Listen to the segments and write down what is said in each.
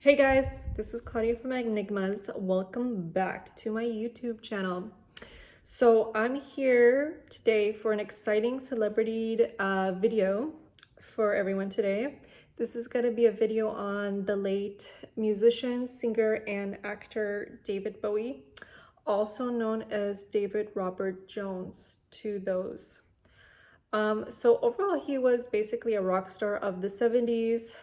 Hey guys, this is Claudia from Enigmas. Welcome back to my YouTube channel. So I'm here today for an exciting celebrity video for everyone today. This is going to be a video on the late musician, singer, and actor David Bowie, also known as David Robert Jones to those. So overall, he was basically a rock star of the 70s.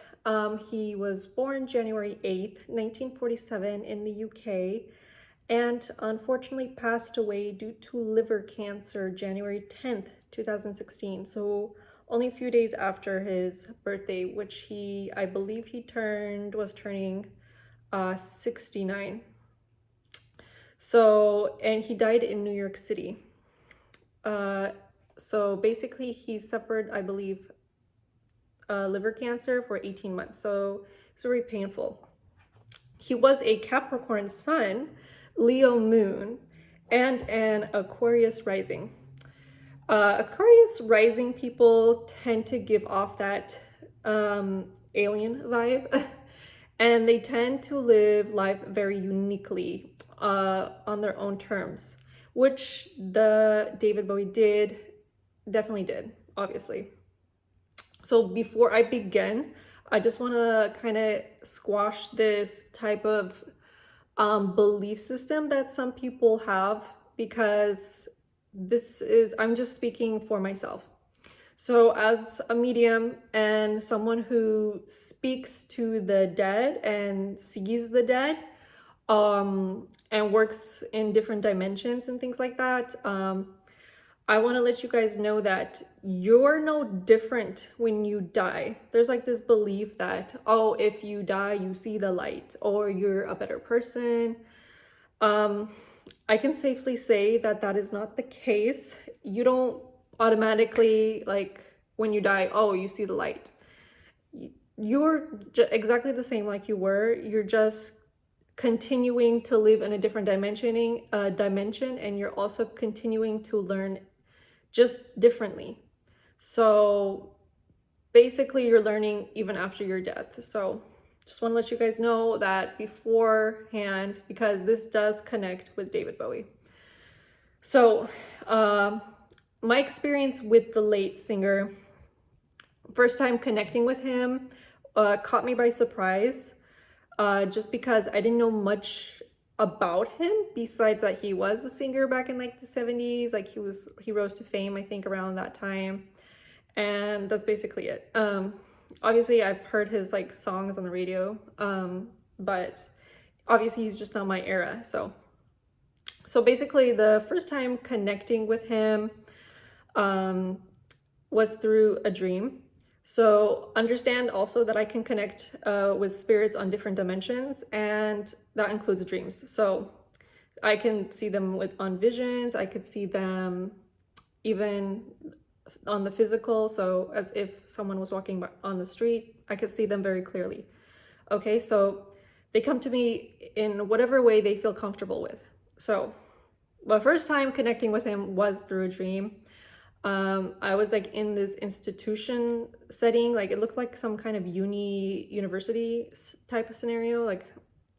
He was born January 8th, 1947 in the UK, and unfortunately passed away due to liver cancer January 10th, 2016. So only a few days after his birthday, which I believe was turning 69. So, and he died in New York City. So basically he suffered, I believe, liver cancer for 18 months. So it's very painful. He was a Capricorn sun, Leo moon, and an Aquarius rising. Aquarius rising people tend to give off that alien vibe, and they tend to live life very uniquely on their own terms, which the David Bowie definitely did, obviously. So before I begin, I just want to kind of squash this type of belief system that some people have, because I'm just speaking for myself. So as a medium and someone who speaks to the dead and sees the dead, and works in different dimensions and things like that, I want to let you guys know that you're no different when you die. There's like this belief that, oh, if you die, you see the light, or you're a better person. I can safely say that that is not the case. You don't automatically, like, when you die, oh, you see the light. You're exactly the same like you were. You're just continuing to live in a different dimension, and you're also continuing to learn just differently. So basically you're learning even after your death. So just want to let you guys know that beforehand, because this does connect with David Bowie. So my experience with the late singer, first time connecting with him, caught me by surprise, just because I didn't know much about him besides that he was a singer back in like the 70s. Like he rose to fame, I think, around that time, and that's basically it. Obviously I've heard his like songs on the radio, but obviously he's just not my era. So basically the first time connecting with him was through a dream. So understand also that I can connect with spirits on different dimensions, and that includes dreams. So I can see them on visions. I could see them even on the physical. So as if someone was walking on the street, I could see them very clearly. Okay, so they come to me in whatever way they feel comfortable with. So the first time connecting with him was through a dream. I was like in this institution setting, like it looked like some kind of university type of scenario. Like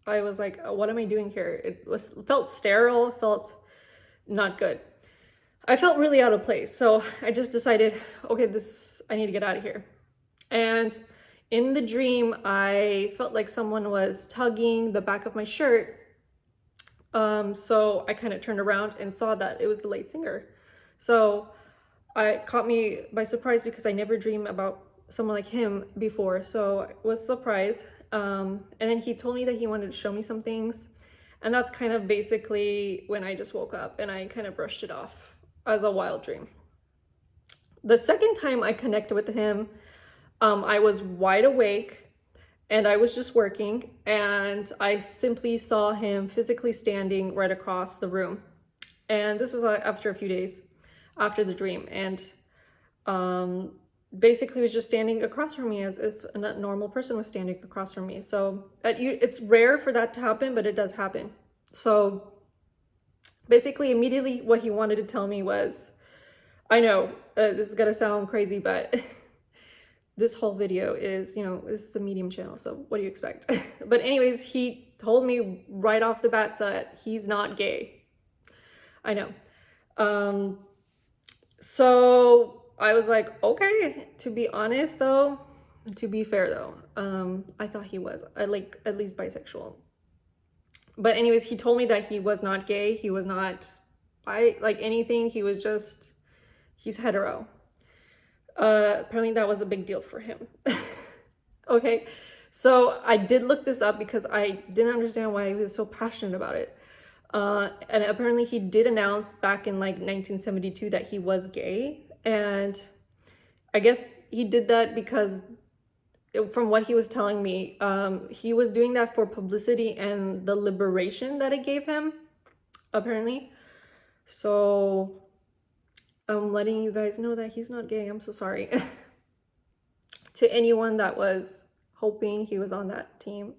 I was like, what am I doing here? Felt sterile, felt not good. I felt really out of place. So I just decided, okay, I need to get out of here. And in the dream, I felt like someone was tugging the back of my shirt. So I kind of turned around and saw that it was the late singer. So it caught me by surprise because I never dreamed about someone like him before. So I was surprised. And then he told me that he wanted to show me some things. And that's kind of basically when I just woke up and I kind of brushed it off as a wild dream. The second time I connected with him, I was wide awake and I was just working, and I simply saw him physically standing right across the room. And this was after a few days after the dream, and basically was just standing across from me as if a normal person was standing across from me. So it's rare for that to happen, but it does happen. So basically immediately what he wanted to tell me was, I know this is gonna sound crazy, but this whole video is, this is a medium channel, so what do you expect? But anyways, he told me right off the bat that he's not gay. I know. So I was like, okay. To be honest though, to be fair though, I thought he was, like, at least bisexual. But anyways, he told me that he was not gay. He was not like anything. He was just, he's hetero. Apparently that was a big deal for him. Okay, so I did look this up because I didn't understand why he was so passionate about it. And apparently he did announce back in like 1972 that he was gay. And I guess he did that because from what he was telling me, he was doing that for publicity and the liberation that it gave him, apparently. So I'm letting you guys know that he's not gay. I'm so sorry. To anyone that was hoping he was on that team,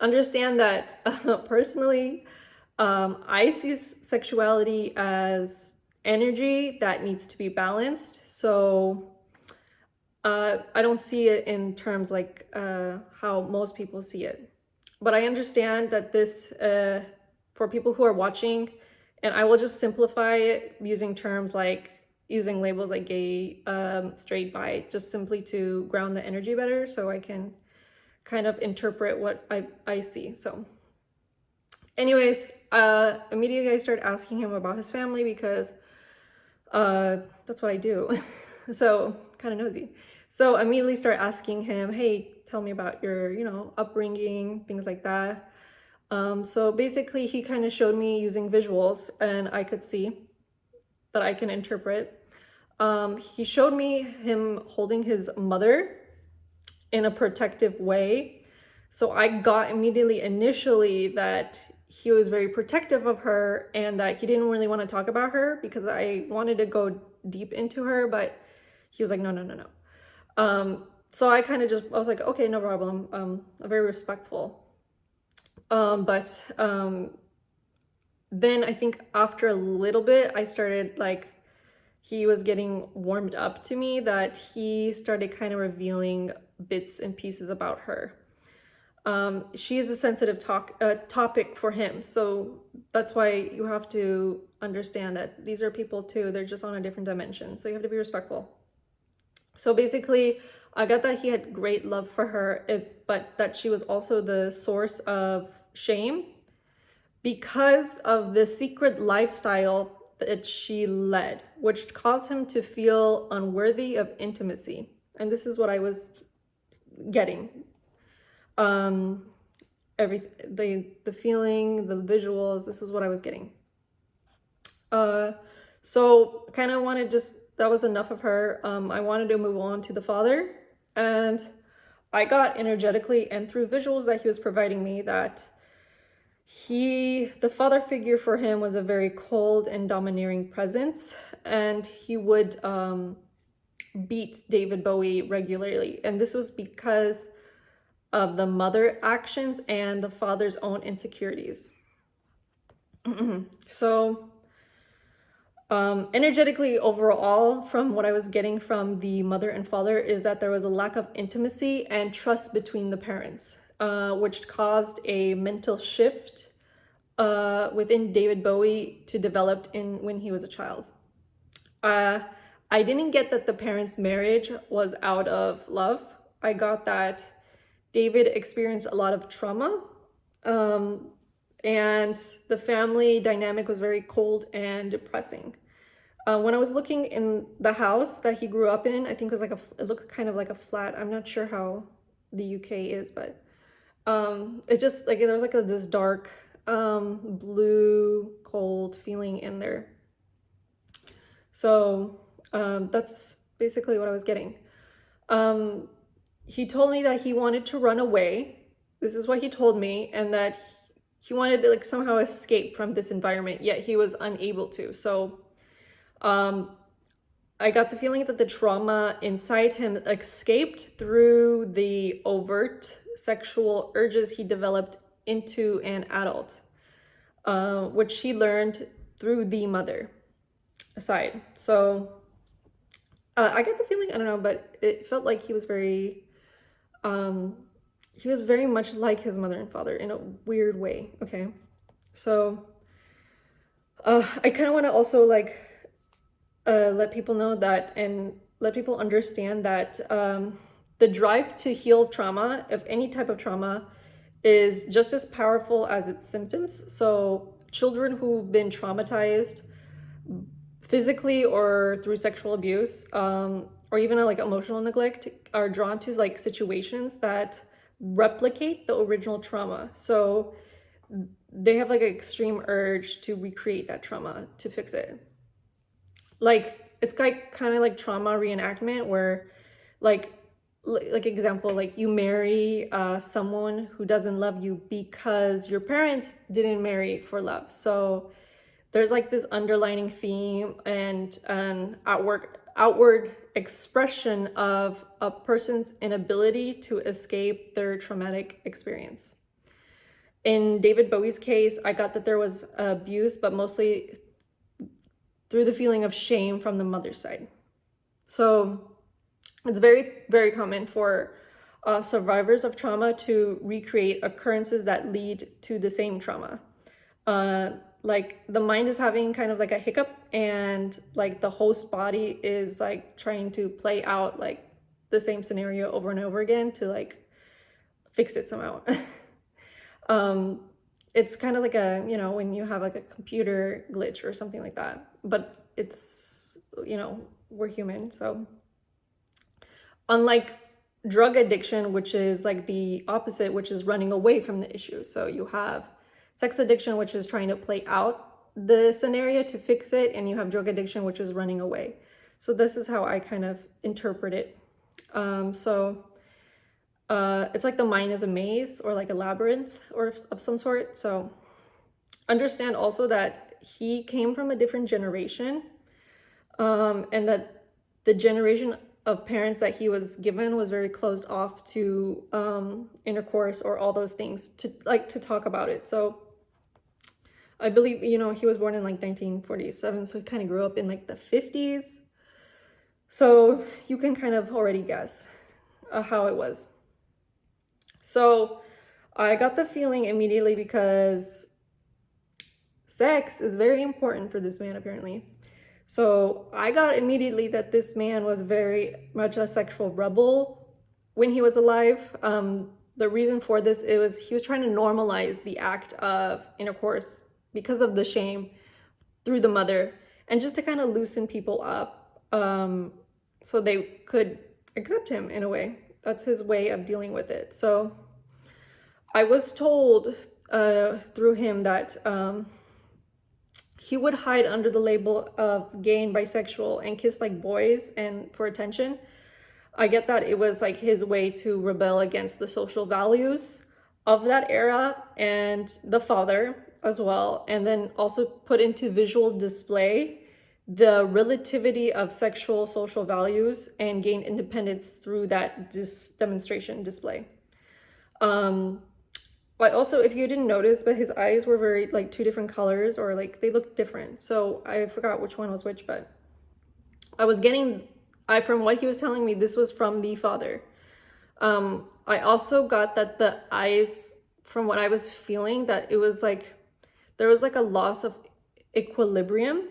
understand that personally, I see sexuality as energy that needs to be balanced. So I don't see it in terms like how most people see it. But I understand that this, for people who are watching, and I will just simplify it using terms like, using labels like gay, straight, bi, just simply to ground the energy better so I can kind of interpret what I see. So anyways, immediately I started asking him about his family because that's what I do. So kind of nosy. So I immediately start asking him, hey, tell me about your, upbringing, things like that. So basically he kind of showed me using visuals and I could see that I can interpret. He showed me him holding his mother in a protective way. So I got immediately initially that he was very protective of her and that he didn't really want to talk about her because I wanted to go deep into her, but he was like, no. So I kind of I was like, okay, no problem. Very respectful. But then I think after a little bit, I started like, he was getting warmed up to me, that he started kind of revealing bits and pieces about her. She is a sensitive topic for him. So that's why you have to understand that these are people too. They're just on a different dimension. So you have to be respectful. So basically, I got that he had great love for her, but that she was also the source of shame because of the secret lifestyle that she led, which caused him to feel unworthy of intimacy. And this is what I was getting. The feeling, the visuals, this is what I was getting. So kind of wanted that was enough of her. I wanted to move on to the father, and I got energetically and through visuals that he was providing me that the father figure for him was a very cold and domineering presence, and he would beat David Bowie regularly. And this was because of the mother actions and the father's own insecurities. So energetically overall, from what I was getting from the mother and father, is that there was a lack of intimacy and trust between the parents, which caused a mental shift within David Bowie to develop when he was a child. I didn't get that the parents' marriage was out of love. I got that David experienced a lot of trauma, and the family dynamic was very cold and depressing. When I was looking in the house that he grew up in, I think it was like it looked kind of like a flat. I'm not sure how the UK is, but it's just like there was like this dark blue cold feeling in there. So that's basically what I was getting. He told me that he wanted to run away. This is what he told me, and that he wanted to like somehow escape from this environment, yet he was unable to. So I got the feeling that the trauma inside him escaped through the overt sexual urges he developed into an adult, which he learned through the mother side. So I get the feeling, I don't know, but it felt like um, he was very much like his mother and father in a weird way. Okay, so I kind of want to also like let people know that and let people understand that the drive to heal trauma, of any type of trauma, is just as powerful as its symptoms. So children who've been traumatized physically or through sexual abuse, or even like emotional neglect, are drawn to like situations that replicate the original trauma. So they have like an extreme urge to recreate that trauma to fix it. Like it's like kind of like trauma reenactment, where like example, like you marry someone who doesn't love you because your parents didn't marry for love. So there's like this underlining theme and an outward expression of a person's inability to escape their traumatic experience. In David Bowie's case, I got that there was abuse, but mostly through the feeling of shame from the mother's side. So it's very, very common for survivors of trauma to recreate occurrences that lead to the same trauma. Like the mind is having kind of like a hiccup, and like the host body is like trying to play out like the same scenario over and over again to like fix it somehow. It's kind of like a, when you have like a computer glitch or something like that, but it's, we're human. So unlike drug addiction, which is like the opposite, which is running away from the issue. So you have sex addiction, which is trying to play out the scenario to fix it, and you have drug addiction, which is running away. So this is how I kind of interpret it. It's like the mind is a maze or like a labyrinth or of some sort. So understand also that he came from a different generation, and that the generation of parents that he was given was very closed off to intercourse or all those things, to talk about it. So I believe, he was born in like 1947, so he kind of grew up in like the 50s. So you can kind of already guess how it was. So I got the feeling immediately, because sex is very important for this man apparently. So I got immediately that this man was very much a sexual rebel when he was alive. The reason for this, he was trying to normalize the act of intercourse because of the shame through the mother, and just to kind of loosen people up, so they could accept him in a way. That's his way of dealing with it. So I was told through him that he would hide under the label of gay and bisexual and kiss like boys and for attention. I get that it was like his way to rebel against the social values of that era and the father as well, and then also put into visual display the relativity of sexual social values and gain independence through that demonstration display. But also, if you didn't notice, but his eyes were very like two different colors, or like they looked different. So I forgot which one was which, but from what he was telling me, this was from the father. I also got that the eyes, from what I was feeling, that it was like there was like a loss of equilibrium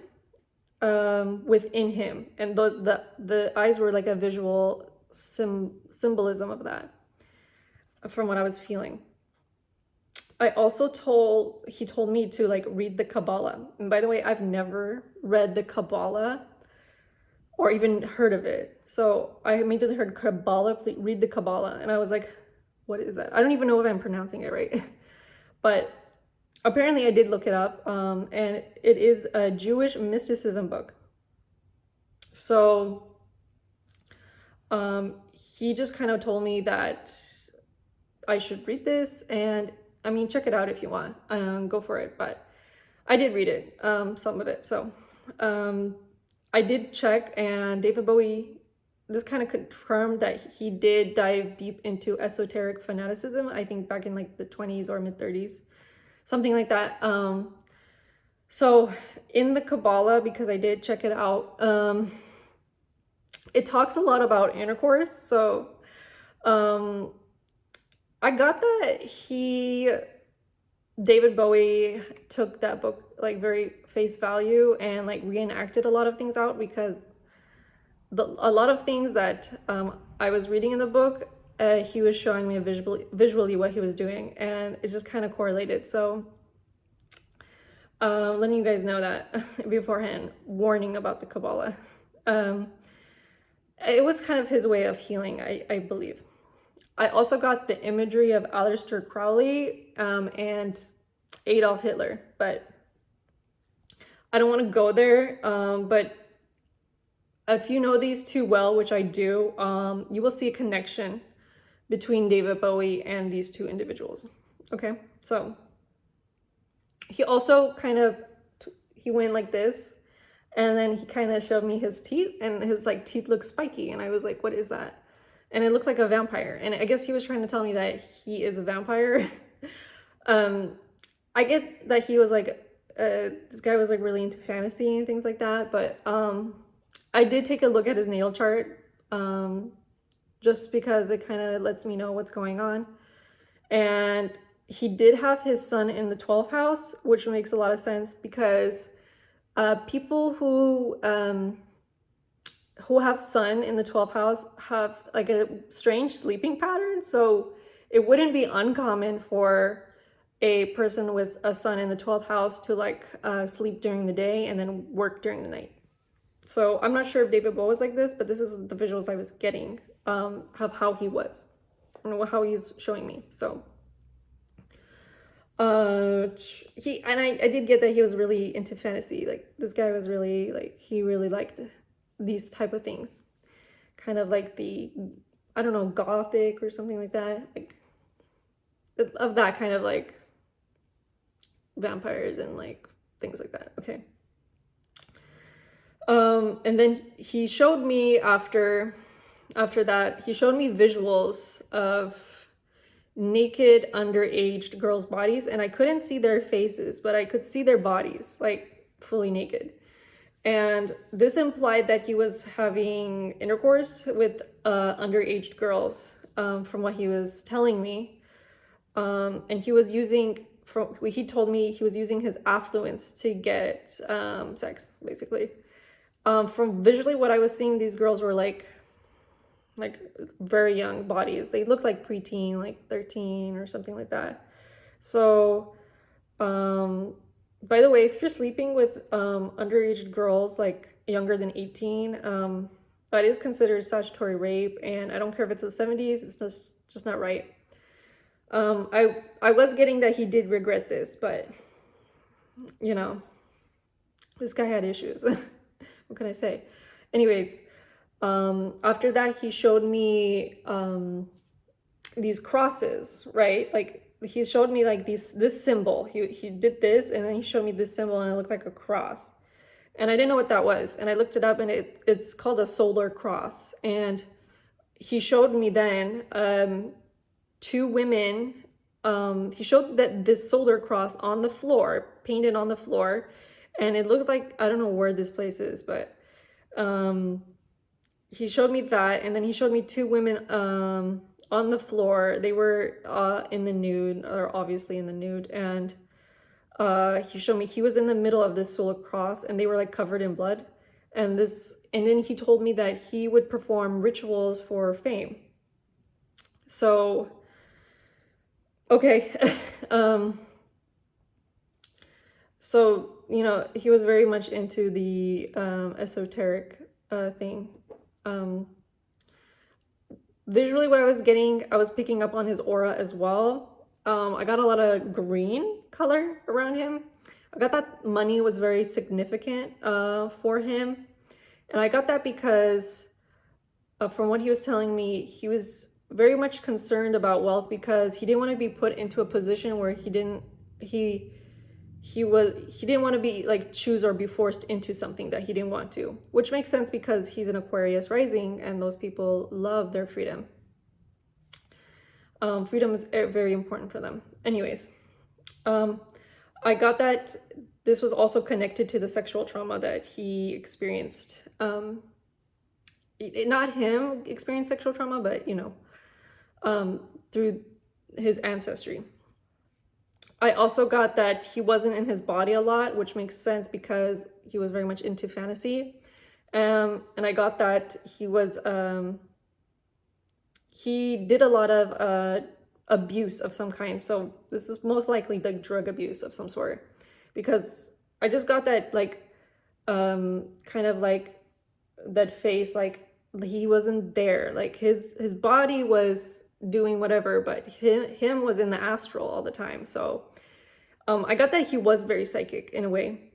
within him, and the eyes were like a visual symbolism of that, from what I was feeling. He told me to like read the Kabbalah. And by the way, I've never read the Kabbalah or even heard of it. So I immediately heard Kabbalah, please read the Kabbalah. And I was like, what is that? I don't even know if I'm pronouncing it right. But apparently I did look it up, and it is a Jewish mysticism book. So he just kind of told me that I should read this, and I mean, check it out if you want, go for it. But I did read it, some of it. So I did check, and David Bowie, this kind of confirmed that he did dive deep into esoteric fanaticism, I think back in like the 20s or mid 30s, something like that. So in the Kabbalah, because I did check it out, it talks a lot about intercourse. So I got that David Bowie took that book like very face value and like reenacted a lot of things out, because a lot of things that I was reading in the book, he was showing me visually what he was doing, and it just kind of correlated. So letting you guys know that beforehand, warning about the Kabbalah. It was kind of his way of healing, I believe. I also got the imagery of Aleister Crowley and Adolf Hitler, but I don't want to go there. But if you know these two well, which I do, you will see a connection between David Bowie and these two individuals. Okay, so he also he went like this, and then he kind of showed me his teeth, and his like teeth look spiky, and I was like, what is that? And it looked like a vampire, and I guess he was trying to tell me that he is a vampire. I get that he was like, this guy was like really into fantasy and things like that, but I did take a look at his natal chart, just because it kind of lets me know what's going on. And he did have his sun in the 12th house, which makes a lot of sense, because people who have sun in the 12th house have like a strange sleeping pattern. So it wouldn't be uncommon for a person with a sun in the 12th house to like sleep during the day and then work during the night. So I'm not sure if David Bowie was like this, but this is the visuals I was getting of how he was and how he's showing me. So I did get that he was really into fantasy. Like this guy was really like, he really liked these type of things, kind of like the, I don't know, gothic or something like that, like of that kind of like vampires and like things like that. Okay. And then he showed me after that, he showed me visuals of naked underage girls' bodies, and I couldn't see their faces, but I could see their bodies like fully naked. And this implied that he was having intercourse with underage girls, from what he was telling me. And he was using, he told me he was using his affluence to get sex, basically. From visually what I was seeing, these girls were like very young bodies. They looked like preteen, like 13 or something like that. So, by the way, if you're sleeping with underage girls like younger than 18, that is considered statutory rape, and I don't care if it's the 70s, it's just not right. I was getting that he did regret this, but you know, this guy had issues. What can I say? Anyways, after that, he showed me these crosses, right? Like he showed me like this symbol. He did this, and then he showed me this symbol, and it looked like a cross. And I didn't know what that was. And I looked it up, and it's called a solar cross. And he showed me then two women. He showed that this solar cross on the floor, painted on the floor. And it looked like, I don't know where this place is, but he showed me that. And then he showed me two women on the floor. They were in the nude, or obviously in the nude. And he showed me he was in the middle of this solar cross, and they were like covered in blood. And then he told me that he would perform rituals for fame. So, okay. So, you know, he was very much into the esoteric thing. Visually, what I was getting, I was picking up on his aura as well. I got a lot of green color around him. I got that money was very significant for him. And I got that because from what he was telling me, he was very much concerned about wealth, because he didn't want to be put into a position where he didn't want to be like choose or be forced into something that he didn't want to, which makes sense because he's an Aquarius rising, and those people love their freedom. Freedom is very important for them. Anyways, I got that this was also connected to the sexual trauma that he experienced not him experience sexual trauma, but you know, through his ancestry. I also got that he wasn't in his body a lot, which makes sense because he was very much into fantasy. And I got that he did a lot of abuse of some kind. So this is most likely like drug abuse of some sort, because I just got that like kind of like that face, like he wasn't there. Like his body was doing whatever, but him was in the astral all the time. So I got that he was very psychic in a way.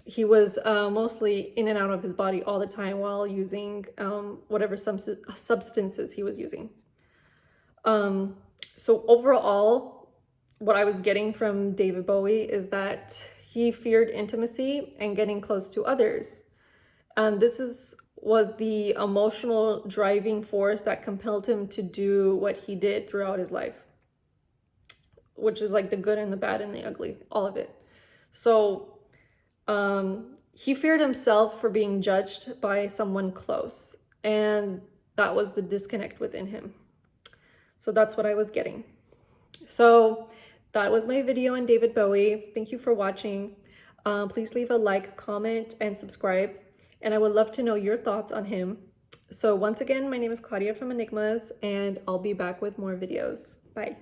He was mostly in and out of his body all the time while using whatever substances he was using. So overall, what I was getting from David Bowie is that he feared intimacy and getting close to others. And was the emotional driving force that compelled him to do what he did throughout his life, which is like the good and the bad and the ugly, all of it. So he feared himself for being judged by someone close, and that was the disconnect within him. So that's what I was getting. So that was my video on David Bowie. Thank you for watching. Please leave a like, comment, and subscribe. And I would love to know your thoughts on him. So once again, my name is Claudia from Enigmas, and I'll be back with more videos. Bye.